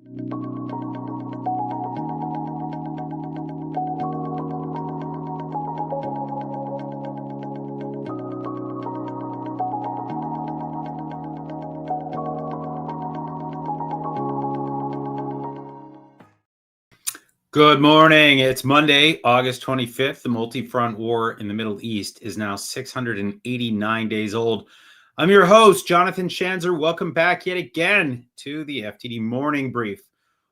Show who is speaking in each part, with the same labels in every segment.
Speaker 1: Good morning. It's Monday, August 25th. The multi-front war in the Middle East is now 689 days old. I'm your host, Jonathan Schanzer. Welcome back yet again to the FDD Morning Brief.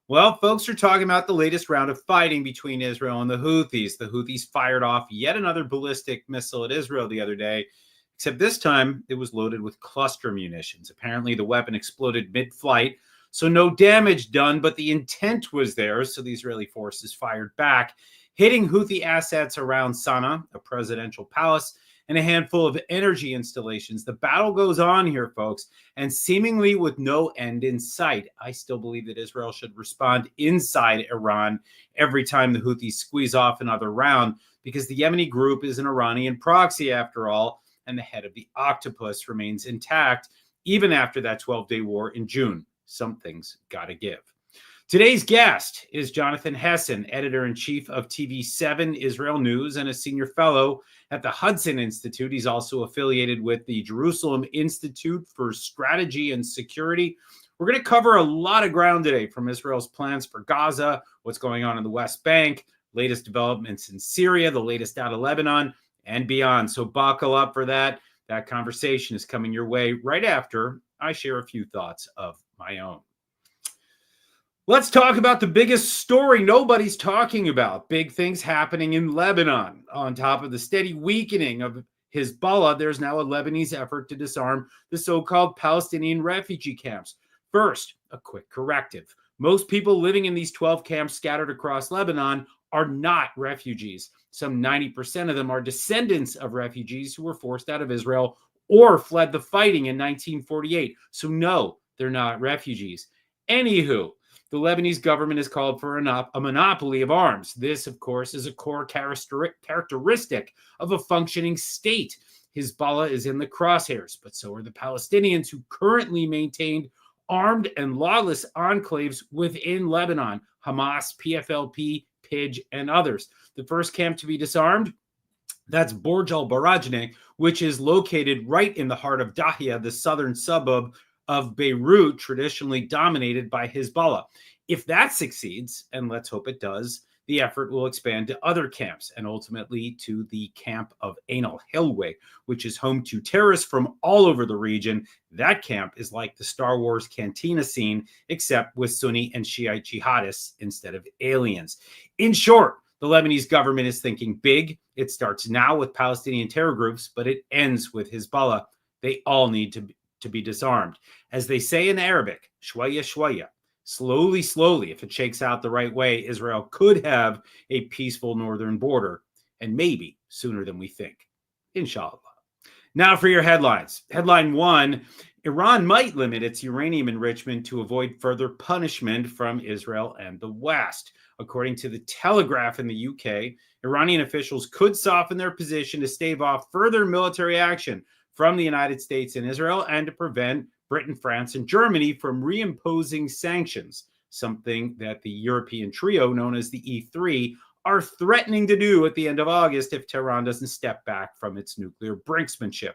Speaker 1: Well, folks are talking about the latest round of fighting between Israel and the Houthis. The Houthis fired off yet another ballistic missile at Israel the other day, except this time it was loaded with cluster munitions. Apparently, the weapon exploded mid-flight. So no damage done, but the intent was there. So the Israeli forces fired back, hitting Houthi assets around Sana'a, a presidential palace, and a handful of energy installations. The battle goes on here, folks, and seemingly with no end in sight. I still believe that Israel should respond inside Iran every time the Houthis squeeze off another round, because the Yemeni group is an Iranian proxy after all, and the head of the octopus remains intact even after that 12-day war in June. Something's got to give. Today's guest is Jonathan Hessen, editor-in-chief of TV7 Israel News and a senior fellow at the Hudson Institute. He's also affiliated with the Jerusalem Institute for Strategy and Security. We're going to cover a lot of ground today, from Israel's plans for Gaza, what's going on in the West Bank, latest developments in Syria, the latest out of Lebanon, and beyond. So buckle up for that. That conversation is coming your way right after I share a few thoughts of my own. Let's talk about the biggest story nobody's talking about. Big things happening in Lebanon. On top of the steady weakening of Hezbollah, there's now a Lebanese effort to disarm the so-called Palestinian refugee camps. First, a quick corrective. Most people living in these 12 camps scattered across Lebanon are not refugees. Some 90% of them are descendants of refugees who were forced out of Israel or fled the fighting in 1948. So no, they're not refugees. Anywho, the Lebanese government has called for a monopoly of arms. This, of course, is a core characteristic of a functioning state. Hezbollah is in the crosshairs, but so are the Palestinians, who currently maintain armed and lawless enclaves within Lebanon: Hamas, PFLP, PIJ, and others. The first camp to be disarmed, that's Borj al-Barajne, which is located right in the heart of Dahia, the southern suburb of Beirut, traditionally dominated by Hezbollah. If that succeeds, and let's hope it does, the effort will expand to other camps and ultimately to the camp of Ain al-Hilwa, which is home to terrorists from all over the region. That camp is like the Star Wars cantina scene, except with Sunni and Shiite jihadists instead of aliens. In short, the Lebanese government is thinking big. It starts now with Palestinian terror groups, but it ends with Hezbollah. They all need to be disarmed. As they say in Arabic, shwaya shwaya, slowly, slowly. If it shakes out the right way, Israel could have a peaceful northern border, and maybe sooner than we think. Inshallah. Now for your headlines. Headline 1, Iran might limit its uranium enrichment to avoid further punishment from Israel and the West. According to the Telegraph in the UK, Iranian officials could soften their position to stave off further military action from the United States and Israel, and to prevent Britain, France, and Germany from reimposing sanctions, something that the European trio known as the E3 are threatening to do at the end of August if Tehran doesn't step back from its nuclear brinksmanship.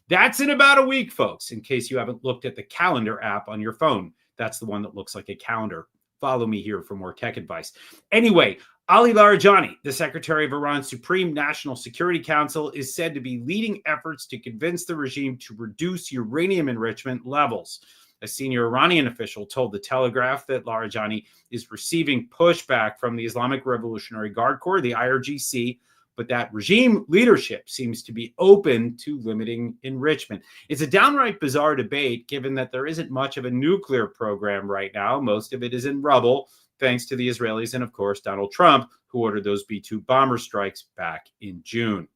Speaker 1: That's in about a week, folks, in case you haven't looked at the calendar app on your phone. That's the one that looks like a calendar. Follow me here for more tech advice. Anyway, Ali Larijani, the secretary of Iran's Supreme National Security Council, is said to be leading efforts to convince the regime to reduce uranium enrichment levels. A senior Iranian official told the Telegraph that Larijani is receiving pushback from the Islamic Revolutionary Guard Corps, the IRGC, but that regime leadership seems to be open to limiting enrichment. It's a downright bizarre debate, given that there isn't much of a nuclear program right now. Most of it is in rubble, thanks to the Israelis and, of course, Donald Trump, who ordered those B-2 bomber strikes back in June.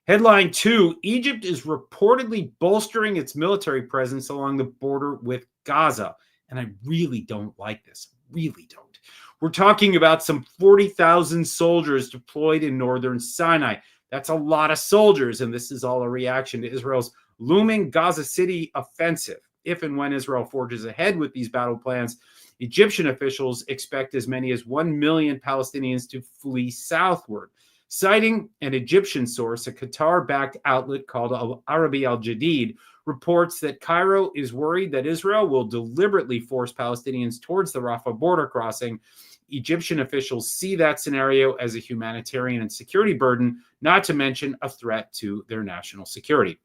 Speaker 1: Headline 2, Egypt is reportedly bolstering its military presence along the border with Gaza. And I really don't like this. Really don't. We're talking about some 40,000 soldiers deployed in northern Sinai. That's a lot of soldiers, and this is all a reaction to Israel's looming Gaza City offensive. If and when Israel forges ahead with these battle plans, Egyptian officials expect as many as 1 million Palestinians to flee southward. Citing an Egyptian source, a Qatar-backed outlet called Al Arabi Al Jadid reports that Cairo is worried that Israel will deliberately force Palestinians towards the Rafah border crossing. Egyptian officials see that scenario as a humanitarian and security burden, not to mention a threat to their national security.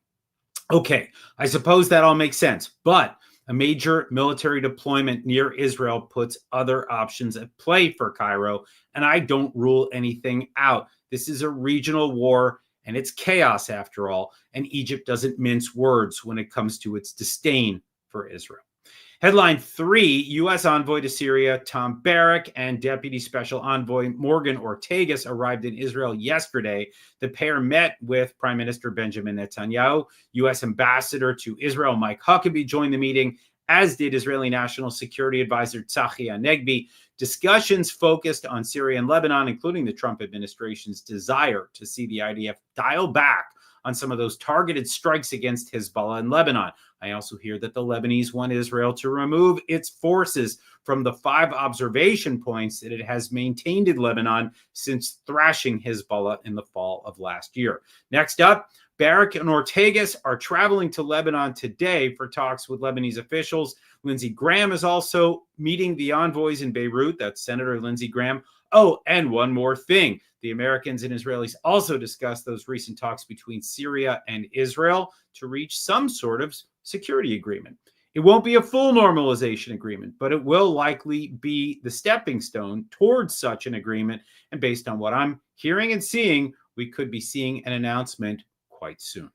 Speaker 1: Okay, I suppose that all makes sense, but a major military deployment near Israel puts other options at play for Cairo, and I don't rule anything out. This is a regional war, and it's chaos after all, and Egypt doesn't mince words when it comes to its disdain for Israel. Headline 3, U.S. envoy to Syria Tom Barrack and Deputy Special Envoy Morgan Ortagus arrived in Israel yesterday. The pair met with Prime Minister Benjamin Netanyahu. U.S. Ambassador to Israel Mike Huckabee joined the meeting, as did Israeli National Security Advisor Tzachi Hanegbi. Discussions focused on Syria and Lebanon, including the Trump administration's desire to see the IDF dial back on some of those targeted strikes against Hezbollah in Lebanon. I also hear that the Lebanese want Israel to remove its forces from the 5 observation points that it has maintained in Lebanon since thrashing Hezbollah in the fall of last year. Next up, Barrack and Ortagus are traveling to Lebanon today for talks with Lebanese officials. Lindsey Graham is also meeting the envoys in Beirut. That's Senator Lindsey Graham. Oh, and one more thing. The Americans and Israelis also discussed those recent talks between Syria and Israel to reach some sort of security agreement. It won't be a full normalization agreement, but it will likely be the stepping stone towards such an agreement. And based on what I'm hearing and seeing, we could be seeing an announcement quite soon.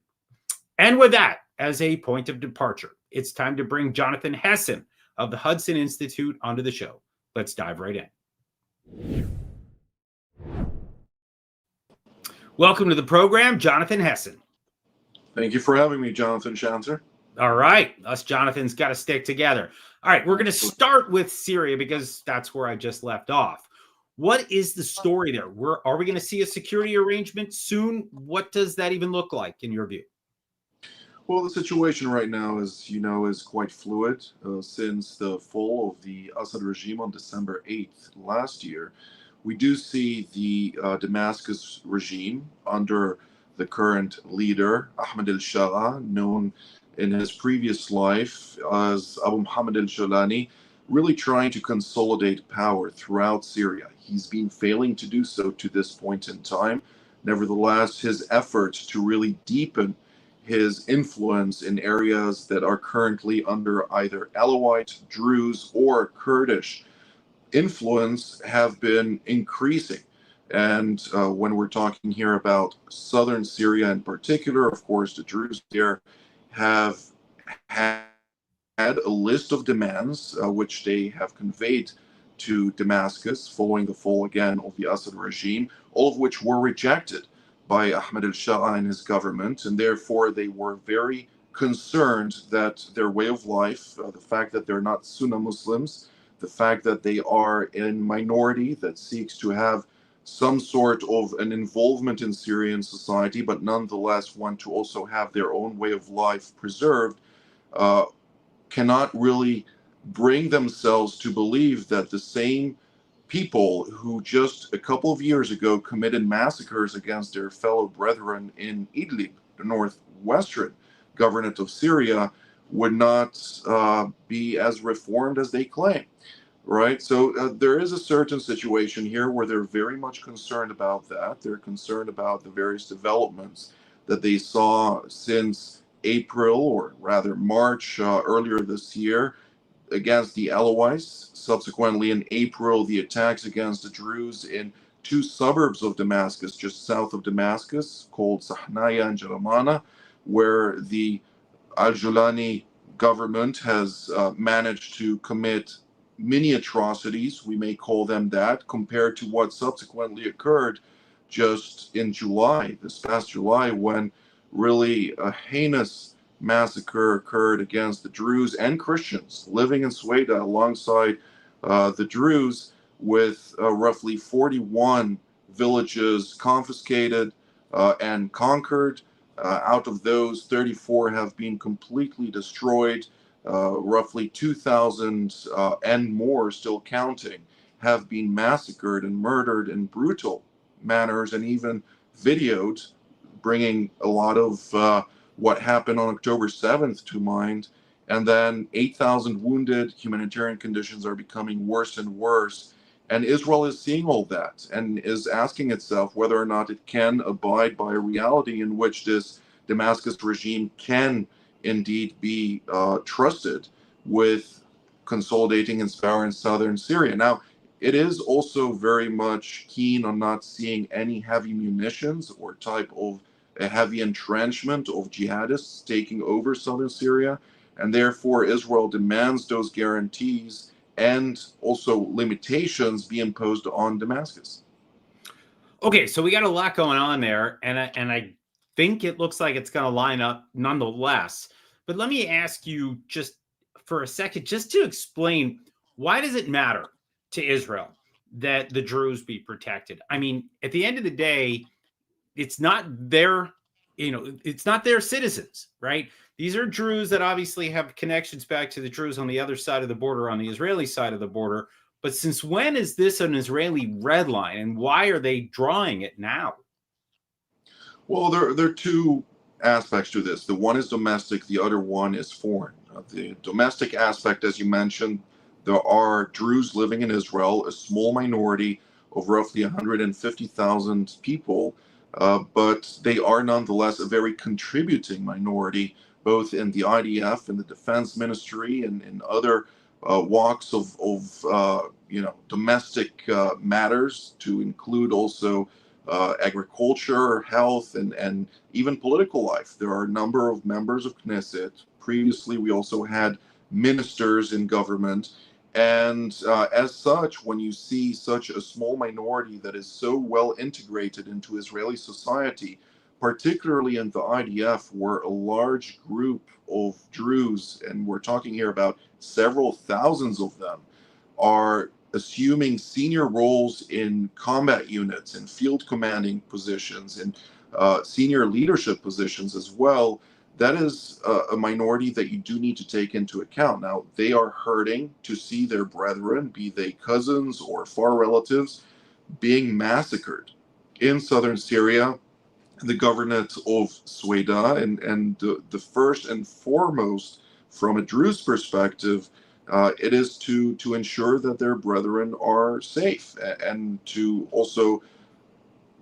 Speaker 1: And with that, as a point of departure, it's time to bring Jonathan Hessen of the Hudson Institute onto the show. Let's dive right in. Welcome to the program, Jonathan Hessen.
Speaker 2: Thank you for having me, Jonathan Schanzer.
Speaker 1: All right. Us Jonathans got to stick together. All right. We're going to start with Syria because that's where I just left off. What is the story there? Are we going to see a security arrangement soon? What does that even look like in your view?
Speaker 2: Well, the situation right now, as you know, is quite fluid. Since the fall of the Assad regime on December 8th last year, we do see the Damascus regime under the current leader, Ahmed al-Shara, known in his previous life as Abu Muhammad al-Jolani, really trying to consolidate power throughout Syria. He's been failing to do so to this point in time. Nevertheless, his efforts to really deepen his influence in areas that are currently under either Alawite, Druze, or Kurdish influence have been increasing. And when we're talking here about southern Syria in particular, of course, the Druze there have had a list of demands which they have conveyed to Damascus following the fall again of the Assad regime, all of which were rejected by Ahmed al-Shara and his government, and therefore they were very concerned that their way of life, the fact that they're not Sunni Muslims, the fact that they are a minority that seeks to have some sort of an involvement in Syrian society, but nonetheless want to also have their own way of life preserved, cannot really bring themselves to believe that the same people who just a couple of years ago committed massacres against their fellow brethren in Idlib, the northwestern governorate of Syria, would not be as reformed as they claim. Right. So there is a certain situation here where they're very much concerned about that. They're concerned about the various developments that they saw since April, or rather March earlier this year, against the Alawites. Subsequently, in April, the attacks against the Druze in 2 suburbs of Damascus, just south of Damascus, called Sahnaya and Jaramana, where the al-Jolani government has managed to commit mini atrocities, we may call them that, compared to what subsequently occurred just in July, this past July, when really a heinous massacre occurred against the Druze and Christians living in Sweda alongside the Druze, with roughly 41 villages confiscated and conquered. Out of those, 34 have been completely destroyed. roughly 2,000 and more, still counting, have been massacred and murdered in brutal manners, and even videoed, bringing a lot of what happened on October 7th to mind. And then 8,000 wounded. Humanitarian conditions are becoming worse and worse. And Israel is seeing all that and is asking itself whether or not it can abide by a reality in which this Damascus regime can indeed be trusted with consolidating its power in southern Syria. Now, it is also very much keen on not seeing any heavy munitions or type of a heavy entrenchment of jihadists taking over southern Syria, and therefore Israel demands those guarantees and also limitations be imposed on Damascus.
Speaker 1: Okay, so we got a lot going on there, and I think it looks like it's going to line up nonetheless. But let me ask you just for a second, just to explain, why does it matter to Israel that the Druze be protected? I mean, at the end of the day, it's not their, it's not their citizens, right? These are Druze that obviously have connections back to the Druze on the other side of the border, on the Israeli side of the border. But since when is this an Israeli red line, and why are they drawing it now?
Speaker 2: Well, there are two aspects to this. The one is domestic, the other one is foreign. The domestic aspect, as you mentioned, there are Druze living in Israel, a small minority of roughly 150,000 people, but they are nonetheless a very contributing minority, both in the IDF and the defense ministry and in other walks of domestic matters, to include also agriculture, health, and even political life. There are a number of members of Knesset. Previously, we also had ministers in government. And as such, when you see such a small minority that is so well integrated into Israeli society, particularly in the IDF, where a large group of Druze, and we're talking here about several thousands of them, are assuming senior roles in combat units and field commanding positions and senior leadership positions as well, that is a minority that you do need to take into account. Now, they are hurting to see their brethren, be they cousins or far relatives, being massacred in southern Syria, the governorate of Sweda, and the first and foremost, from a Druze perspective, it is to ensure that their brethren are safe, and to also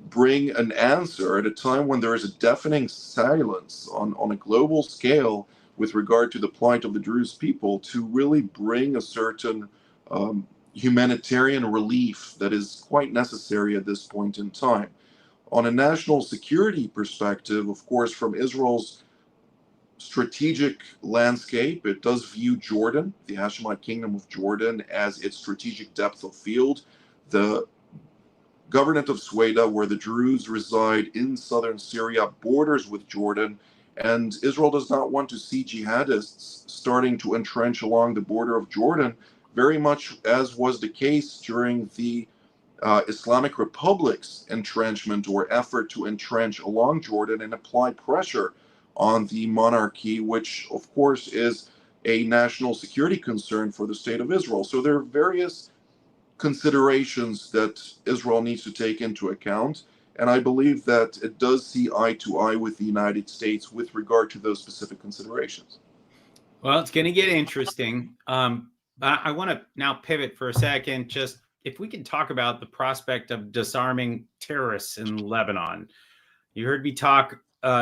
Speaker 2: bring an answer at a time when there is a deafening silence on a global scale with regard to the plight of the Druze people, to really bring a certain humanitarian relief that is quite necessary at this point in time. On a national security perspective, of course, from Israel's strategic landscape, it does view Jordan, the Hashemite Kingdom of Jordan, as its strategic depth of field. The governorate of Sweda, where the Druze reside in southern Syria, borders with Jordan, and Israel does not want to see jihadists starting to entrench along the border of Jordan, very much as was the case during the Islamic Republic's entrenchment or effort to entrench along Jordan and apply pressure on the monarchy, which of course is a national security concern for the state of Israel. So there are various considerations that Israel needs to take into account, and I believe that it does see eye to eye with the United States with regard to those specific considerations.
Speaker 1: Well, it's going to get interesting. I want to now pivot for a second. Just if we can talk about the prospect of disarming terrorists in Lebanon. You heard me talk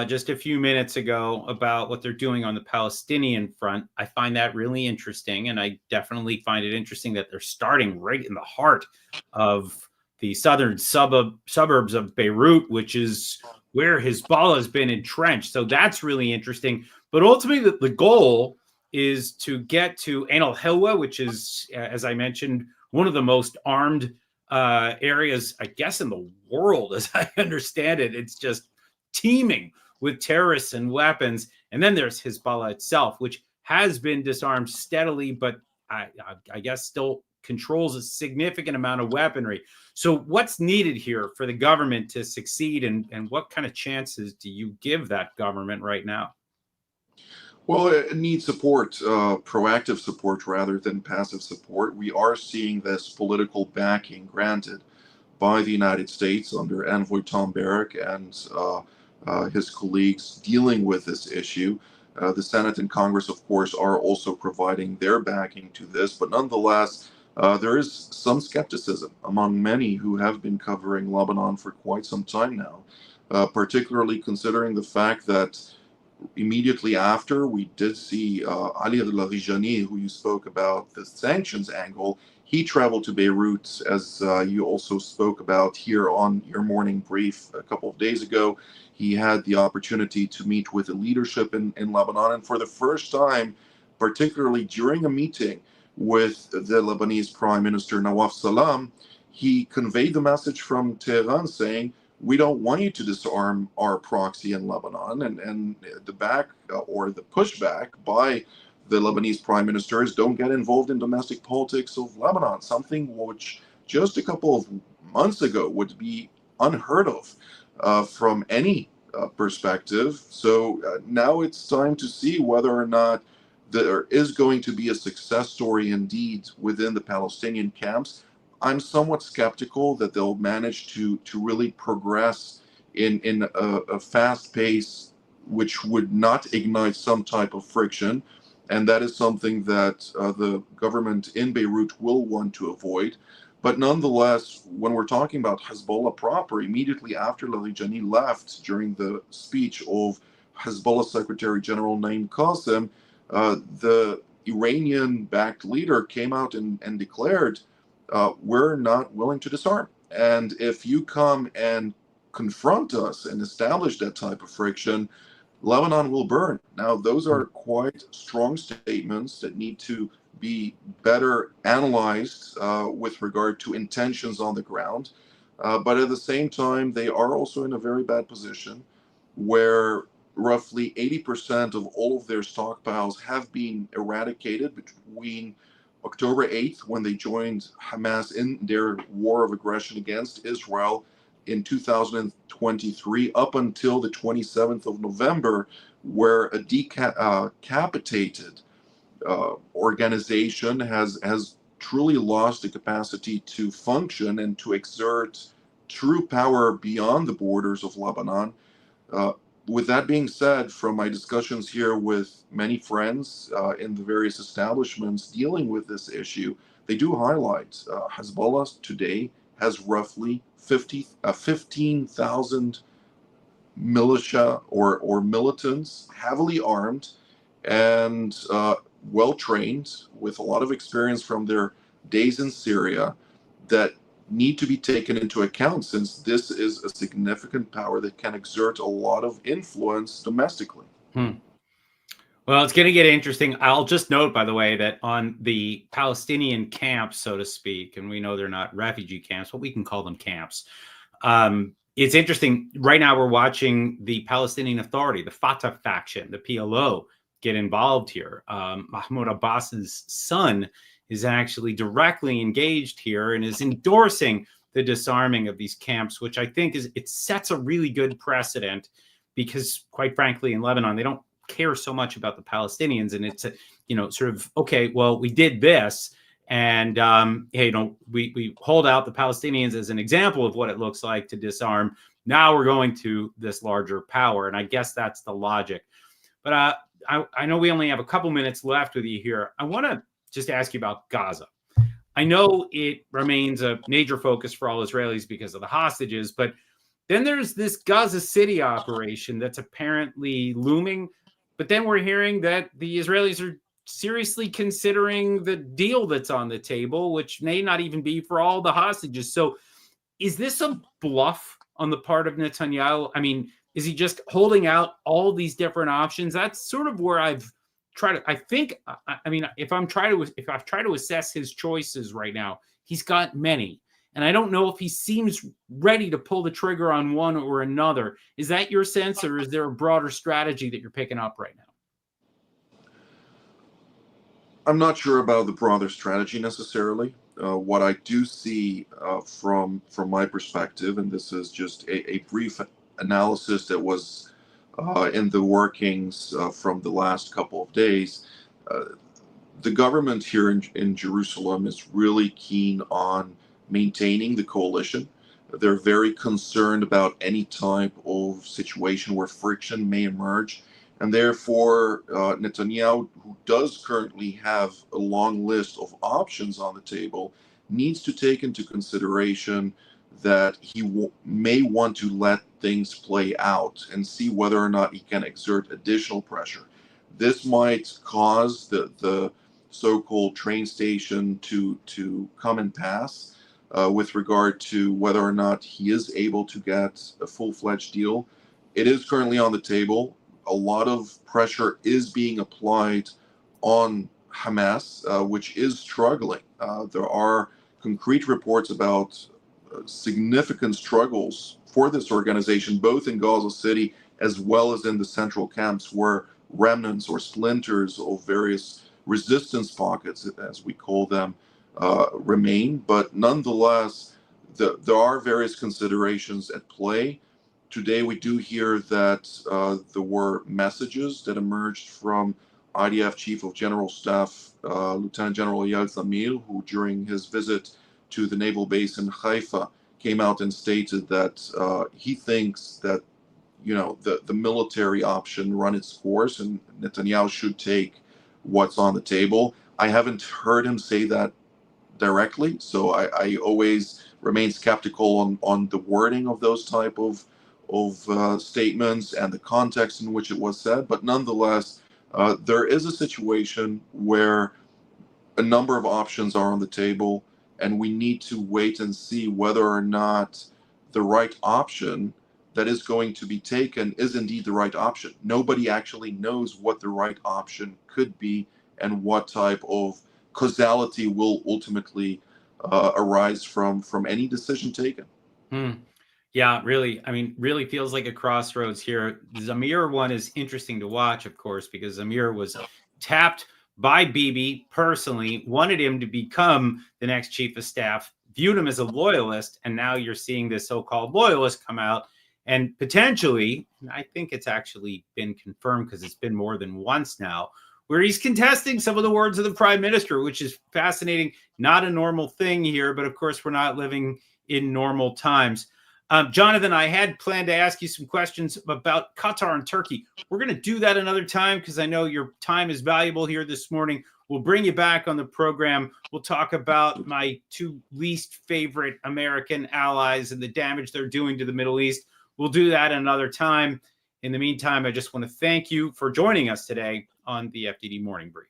Speaker 1: just a few minutes ago about what they're doing on the Palestinian front. I find that really interesting, and I definitely find it interesting that they're starting right in the heart of the southern suburbs of Beirut, which is where Hezbollah has been entrenched. So that's really interesting. But ultimately, the goal is to get to Ain al-Hilwa, which is, as I mentioned, one of the most armed areas, I guess, in the world, as I understand it. It's just teeming with terrorists and weapons. And then there's Hezbollah itself, which has been disarmed steadily, but I guess still controls a significant amount of weaponry. So what's needed here for the government to succeed, and what kind of chances do you give that government right now?
Speaker 2: Well, it needs support, proactive support rather than passive support. We are seeing this political backing granted by the United States under envoy Tom Barrack and his colleagues dealing with this issue. The Senate and Congress, of course, are also providing their backing to this, but nonetheless, there is some skepticism among many who have been covering Lebanon for quite some time now, particularly considering the fact that immediately after, we did see Ali Larijani, who you spoke about the sanctions angle. He traveled to Beirut, as you also spoke about here on your morning brief a couple of days ago. He had the opportunity to meet with the leadership in Lebanon, and for the first time, particularly during a meeting with the Lebanese Prime Minister Nawaf Salam, he conveyed the message from Tehran saying, we don't want you to disarm our proxy in Lebanon. And the back or the pushback by the Lebanese prime minister is don't get involved in domestic politics of Lebanon, something which just a couple of months ago would be unheard of from any perspective. So now it's time to see whether or not there is going to be a success story indeed within the Palestinian camps. I'm somewhat skeptical that they'll manage to really progress in a fast pace, which would not ignite some type of friction, and that is something that the government in Beirut will want to avoid. But nonetheless, when we're talking about Hezbollah proper, immediately after Larijani left during the speech of Hezbollah Secretary General Naim Qassem, the Iranian-backed leader came out and declared, we're not willing to disarm. And if you come and confront us and establish that type of friction, Lebanon will burn. Now, those are quite strong statements that need to be better analyzed with regard to intentions on the ground. But at the same time, they are also in a very bad position where roughly 80% of all of their stockpiles have been eradicated between October 8th, when they joined Hamas in their war of aggression against Israel in 2023, up until the 27th of November, where a decapitated organization has truly lost the capacity to function and to exert true power beyond the borders of Lebanon. With that being said, from my discussions here with many friends in the various establishments dealing with this issue, they do highlight Hezbollah today has roughly 15,000 militia or militants, heavily armed and well trained, with a lot of experience from their days in Syria, that need to be taken into account, since this is a significant power that can exert a lot of influence domestically.
Speaker 1: Well, it's going to get interesting. I'll just note, by the way, that on the Palestinian camps, so to speak, and we know they're not refugee camps, but we can call them camps. It's interesting. Right now, we're watching the Palestinian Authority, the Fatah faction, the PLO, get involved here. Mahmoud Abbas's son is actually directly engaged here and is endorsing the disarming of these camps, which I think it sets a really good precedent, because quite frankly, in Lebanon, they don't care so much about the Palestinians. And it's, sort of, okay, well, we did this, and, hey, we hold out the Palestinians as an example of what it looks like to disarm. Now we're going to this larger power. And I guess that's the logic. But I know we only have a couple minutes left with you here. I want to just ask you about Gaza. I know it remains a major focus for all Israelis because of the hostages, but then there's this Gaza City operation that's apparently looming. But then we're hearing that the Israelis are seriously considering the deal that's on the table, which may not even be for all the hostages. So is this a bluff on the part of Netanyahu? I mean, is he just holding out all these different options? That's sort of where I've tried to, if I've tried to assess his choices right now, he's got many. And I don't know if he seems ready to pull the trigger on one or another. Is that your sense, or is there a broader strategy that you're picking up right now?
Speaker 2: I'm not sure about the broader strategy necessarily. What I do see from my perspective, and this is just a brief analysis that was in the workings from the last couple of days. The government here in Jerusalem is really keen on maintaining the coalition. They're very concerned about any type of situation where friction may emerge. And therefore, Netanyahu, who does currently have a long list of options on the table, needs to take into consideration that he may want to let things play out and see whether or not he can exert additional pressure. This might cause the so-called train station to come and pass with regard to whether or not he is able to get a full-fledged deal. It is currently on the table. A lot of pressure is being applied on Hamas, which is struggling. There are concrete reports about significant struggles for this organization, both in Gaza City as well as in the central camps, where remnants or splinters of various resistance pockets, as we call them, remain. But nonetheless, there are various considerations at play. Today, we do hear that there were messages that emerged from IDF Chief of General Staff, Lieutenant General Eyal Zamir, who during his visit to the naval base in Haifa came out and stated that he thinks that the military option run its course and Netanyahu should take what's on the table. I haven't heard him say that directly, so I always remain skeptical on the wording of those type of statements and the context in which it was said. But nonetheless, there is a situation where a number of options are on the table, and we need to wait and see whether or not the right option that is going to be taken is indeed the right option. Nobody actually knows what the right option could be and what type of causality will ultimately arise from any decision taken.
Speaker 1: Yeah, really. I mean, really feels like a crossroads here. The Zamir one is interesting to watch, of course, because Zamir was tapped by Bibi personally, wanted him to become the next chief of staff, viewed him as a loyalist, and now you're seeing this so-called loyalist come out and potentially, I think it's actually been confirmed because it's been more than once now, where he's contesting some of the words of the prime minister, which is fascinating. Not a normal thing here, but of course, we're not living in normal times. Jonathan, I had planned to ask you some questions about Qatar and Turkey. We're going to do that another time because I know your time is valuable here this morning. We'll bring you back on the program. We'll talk about my two least favorite American allies and the damage they're doing to the Middle East. We'll do that another time. In the meantime, I just want to thank you for joining us today on the FDD Morning Brief.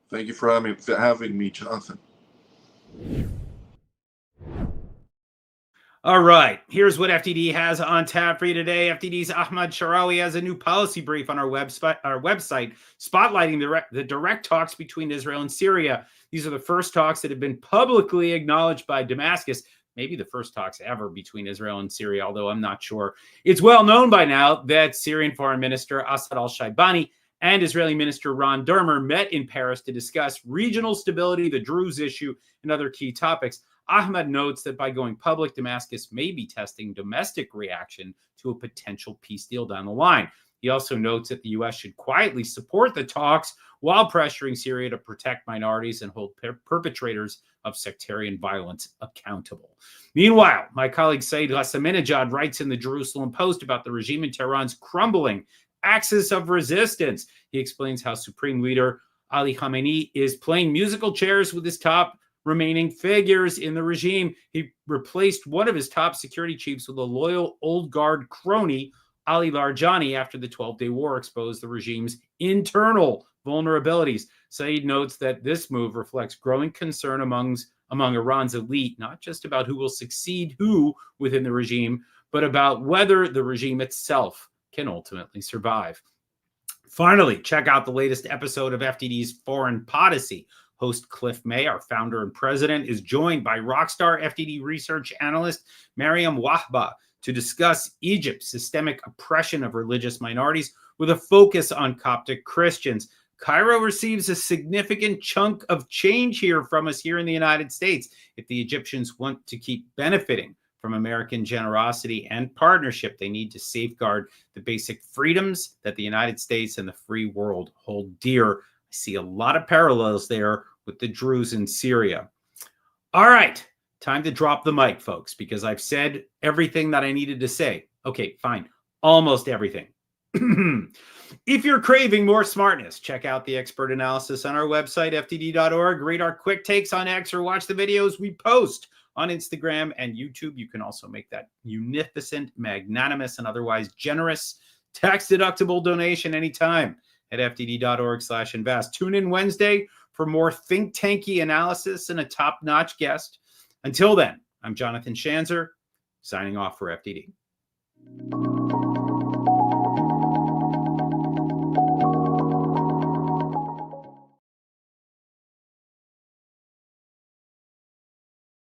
Speaker 2: Thank you for having me, Jonathan.
Speaker 1: All right, here's what FDD has on tap for you today. FDD's Ahmad Sharawi has a new policy brief on our website spotlighting the direct talks between Israel and Syria. These are the first talks that have been publicly acknowledged by Damascus, maybe the first talks ever between Israel and Syria, although I'm not sure. It's well known by now that Syrian Foreign Minister Asad al-Shaibani and Israeli Minister Ron Dermer met in Paris to discuss regional stability, the DRUZE issue, and other key topics. Ahmed notes that by going public, Damascus may be testing domestic reaction to a potential peace deal down the line. He also notes that the U.S. should quietly support the talks while pressuring Syria to protect minorities and hold perpetrators of sectarian violence accountable. Meanwhile, my colleague Said Ghassaminejad writes in the Jerusalem Post about the regime in Tehran's crumbling axis of resistance. He explains how Supreme Leader Ali Khamenei is playing musical chairs with his top remaining figures in the regime. He replaced one of his top security chiefs with a loyal old guard crony, Ali Larijani, after the 12-day war exposed the regime's internal vulnerabilities. Saeed notes that this move reflects growing concern among Iran's elite, not just about who will succeed who within the regime, but about whether the regime itself can ultimately survive. Finally, check out the latest episode of FDD's Foreign Policy. Host Cliff May, our founder and president, is joined by rockstar FDD research analyst Mariam Wahba to discuss Egypt's systemic oppression of religious minorities with a focus on Coptic Christians. Cairo receives a significant chunk of change here from us here in the United States if the Egyptians want to keep benefiting from American generosity and partnership. They need to safeguard the basic freedoms that the United States and the free world hold dear. I see a lot of parallels there with the DRUZE in Syria. All right, time to drop the mic, folks, because I've said everything that I needed to say. Okay, fine. Almost everything. If you're craving more smartness, check out the expert analysis on our website, FDD.org. Read our quick takes on X or watch the videos we post on Instagram and YouTube. You can also make that munificent, magnanimous, and otherwise generous tax-deductible donation anytime at FDD.org/invest. Tune in Wednesday for more think tanky analysis and a top-notch guest. Until then, I'm Jonathan Schanzer, signing off for FDD.